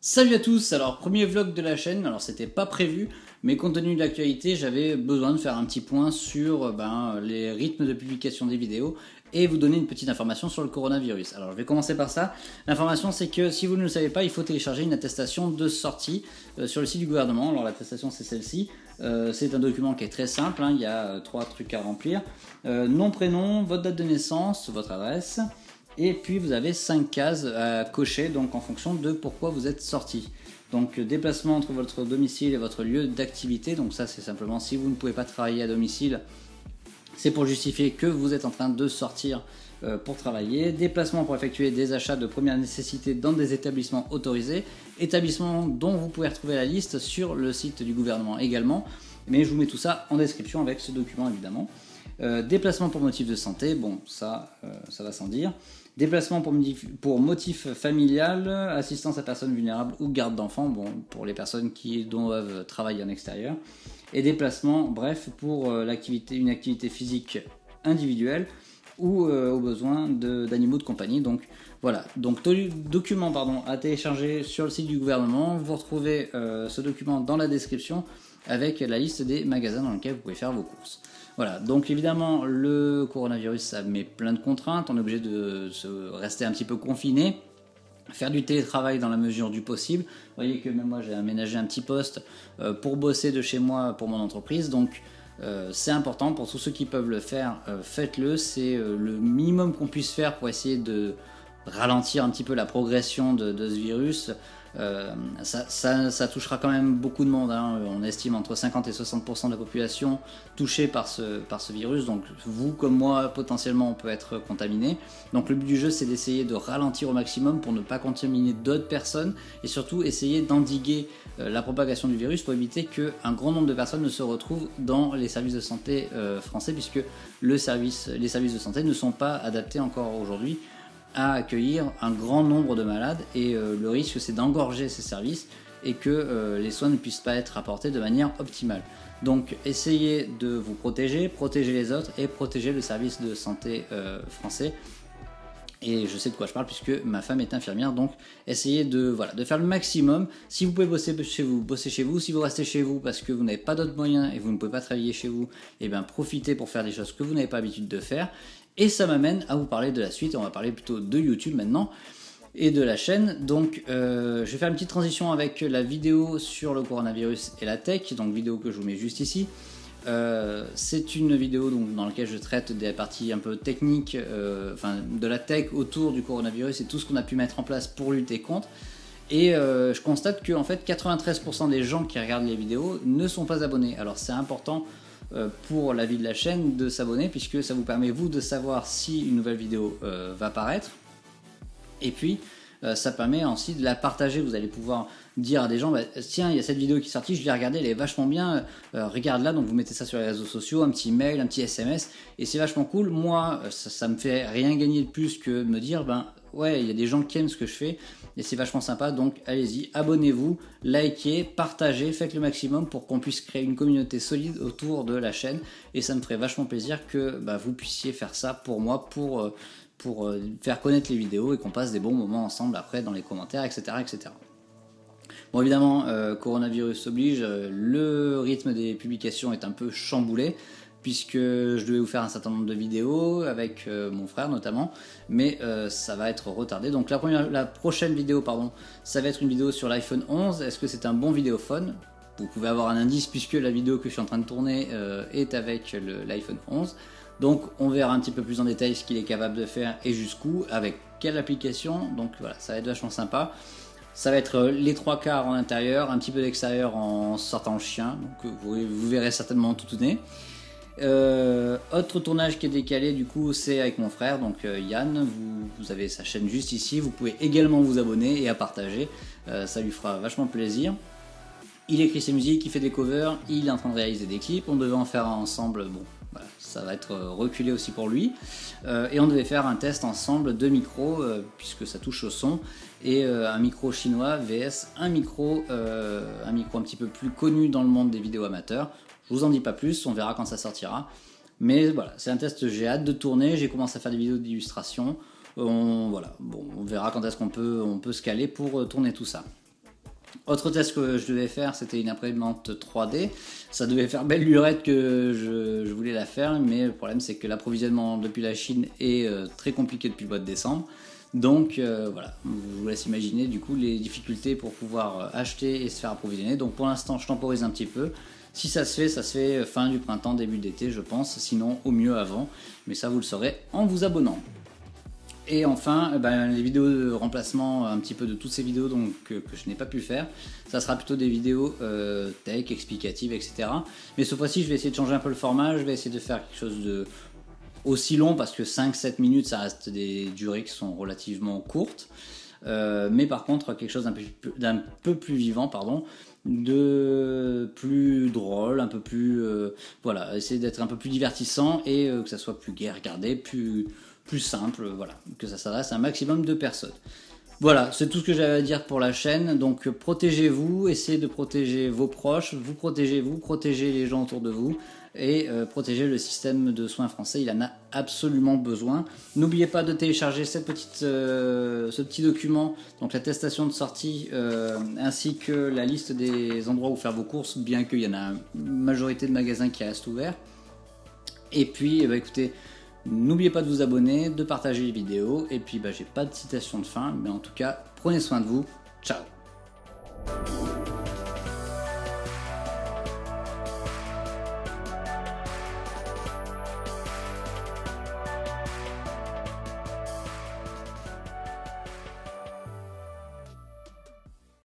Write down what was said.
Salut à tous, alors premier vlog de la chaîne, alors c'était pas prévu, mais compte tenu de l'actualité, j'avais besoin de faire un petit point sur les rythmes de publication des vidéos et vous donner une petite information sur le coronavirus. Alors je vais commencer par ça. L'information c'est que si vous ne le savez pas, il faut télécharger une attestation de sortie sur le site du gouvernement. Alors l'attestation c'est celle-ci, c'est un document qui est très simple, il y a 3 trucs à remplir. Nom, prénom, votre date de naissance, votre adresse. Et puis vous avez 5 cases à cocher donc en fonction de pourquoi vous êtes sorti. Donc déplacement entre votre domicile et votre lieu d'activité, donc ça c'est simplement si vous ne pouvez pas travailler à domicile, c'est pour justifier que vous êtes en train de sortir pour travailler. Déplacement pour effectuer des achats de première nécessité dans des établissements autorisés, établissements dont vous pouvez retrouver la liste sur le site du gouvernement également, mais je vous mets tout ça en description avec ce document évidemment. Déplacement pour motif de santé, bon ça va sans dire. Déplacement pour motif familial, assistance à personnes vulnérables ou garde d'enfants, bon pour les personnes qui doivent travailler en extérieur. Et déplacement, bref, pour une activité physique individuelle ou au besoin d'animaux de compagnie. Donc voilà, donc document à télécharger sur le site du gouvernement. Vous retrouvez ce document dans la description avec la liste des magasins dans lesquels vous pouvez faire vos courses. Voilà, donc évidemment le coronavirus ça met plein de contraintes, on est obligé de rester un petit peu confiné, faire du télétravail dans la mesure du possible. Vous voyez que même moi j'ai aménagé un petit poste pour bosser de chez moi pour mon entreprise, donc c'est important pour tous ceux qui peuvent le faire, faites-le, c'est le minimum qu'on puisse faire pour essayer de ralentir un petit peu la progression de ce virus. Ça touchera quand même beaucoup de monde, on estime entre 50 et 60% de la population touchée par ce virus, donc vous comme moi potentiellement on peut être contaminé. Donc le but du jeu c'est d'essayer de ralentir au maximum pour ne pas contaminer d'autres personnes et surtout essayer d'endiguer la propagation du virus pour éviter qu'un grand nombre de personnes ne se retrouvent dans les services de santé français, puisque les services de santé ne sont pas adaptés encore aujourd'hui à accueillir un grand nombre de malades, et le risque c'est d'engorger ces services et que les soins ne puissent pas être apportés de manière optimale. Donc essayez de vous protéger les autres et protéger le service de santé français. Et je sais de quoi je parle puisque ma femme est infirmière, donc essayez de faire le maximum. Si vous pouvez bosser chez vous, bossez chez vous. Si vous restez chez vous parce que vous n'avez pas d'autres moyens et vous ne pouvez pas travailler chez vous, et bien profitez pour faire des choses que vous n'avez pas l'habitude de faire. Et ça m'amène à vous parler de la suite, on va parler plutôt de YouTube maintenant et de la chaîne. Donc je vais faire une petite transition avec la vidéo sur le coronavirus et la tech, donc vidéo que je vous mets juste ici. C'est une vidéo donc, dans laquelle je traite des parties un peu techniques de la tech autour du coronavirus et tout ce qu'on a pu mettre en place pour lutter contre. Et je constate que en fait 93% des gens qui regardent les vidéos ne sont pas abonnés. Alors c'est important pour la vie de la chaîne de s'abonner, puisque ça vous permet vous de savoir si une nouvelle vidéo va paraître, et puis ça permet aussi de la partager. Vous allez pouvoir dire à des gens tiens il y a cette vidéo qui est sortie, je l'ai regardée, elle est vachement bien, regarde là, donc vous mettez ça sur les réseaux sociaux, un petit mail, un petit SMS, et c'est vachement cool. Moi ça me fait rien gagner de plus que de me dire ouais il y a des gens qui aiment ce que je fais et c'est vachement sympa, donc allez-y, abonnez-vous, likez, partagez, faites le maximum pour qu'on puisse créer une communauté solide autour de la chaîne, et ça me ferait vachement plaisir que vous puissiez faire ça pour moi, pour faire connaître les vidéos et qu'on passe des bons moments ensemble après dans les commentaires, etc. etc. Bon évidemment, coronavirus oblige, le rythme des publications est un peu chamboulé, puisque je devais vous faire un certain nombre de vidéos avec mon frère notamment, mais ça va être retardé. Donc la prochaine vidéo, ça va être une vidéo sur l'iPhone 11. Est-ce que c'est un bon vidéophone? Vous pouvez avoir un indice puisque la vidéo que je suis en train de tourner est avec l'iPhone 11. Donc on verra un petit peu plus en détail ce qu'il est capable de faire et jusqu'où, avec quelle application. Donc voilà, ça va être vachement sympa. Ça va être les 3 quarts en intérieur, un petit peu d'extérieur en sortant le chien, donc vous verrez certainement tout tourner. Autre tournage qui est décalé du coup, c'est avec mon frère, donc Yann, vous avez sa chaîne juste ici, vous pouvez également vous abonner et à partager, ça lui fera vachement plaisir. Il écrit ses musiques, il fait des covers, il est en train de réaliser des clips, on devait en faire un ensemble, bon voilà, ça va être reculé aussi pour lui, et on devait faire un test ensemble de micros, puisque ça touche au son, et un micro chinois vs un micro un petit peu plus connu dans le monde des vidéos amateurs. Je vous en dis pas plus, on verra quand ça sortira. Mais voilà, c'est un test, j'ai hâte de tourner, j'ai commencé à faire des vidéos d'illustration. On verra quand est-ce qu'on peut se caler pour tourner tout ça. Autre test que je devais faire, c'était une imprimante 3D. Ça devait faire belle lurette que je voulais la faire, mais le problème c'est que l'approvisionnement depuis la Chine est très compliqué depuis le mois de décembre. Donc voilà, je vous laisse imaginer du coup les difficultés pour pouvoir acheter et se faire approvisionner. Donc pour l'instant je temporise un petit peu. Si ça se fait fin du printemps, début d'été je pense, sinon au mieux avant. Mais ça vous le saurez en vous abonnant. Et enfin, les vidéos de remplacement un petit peu de toutes ces vidéos donc, que je n'ai pas pu faire, ça sera plutôt des vidéos tech, explicatives, etc. Mais cette fois-ci, je vais essayer de changer un peu le format, je vais essayer de faire quelque chose de aussi long, parce que 5-7 minutes, ça reste des durées qui sont relativement courtes. Mais par contre, quelque chose d'un peu plus vivant, de plus drôle, un peu plus... voilà, essayer d'être un peu plus divertissant et que ça soit plus gai à regarder, plus simple, voilà, que ça s'adresse à un maximum de personnes. Voilà, c'est tout ce que j'avais à dire pour la chaîne, donc protégez-vous, essayez de protéger vos proches, protégez les gens autour de vous, et protégez le système de soins français, il en a absolument besoin. N'oubliez pas de télécharger ce petit document, donc l'attestation de sortie, ainsi que la liste des endroits où faire vos courses, bien qu'il y en a une majorité de magasins qui restent ouverts. Et puis, écoutez, n'oubliez pas de vous abonner, de partager les vidéos, et puis j'ai pas de citation de fin, mais en tout cas, prenez soin de vous, ciao.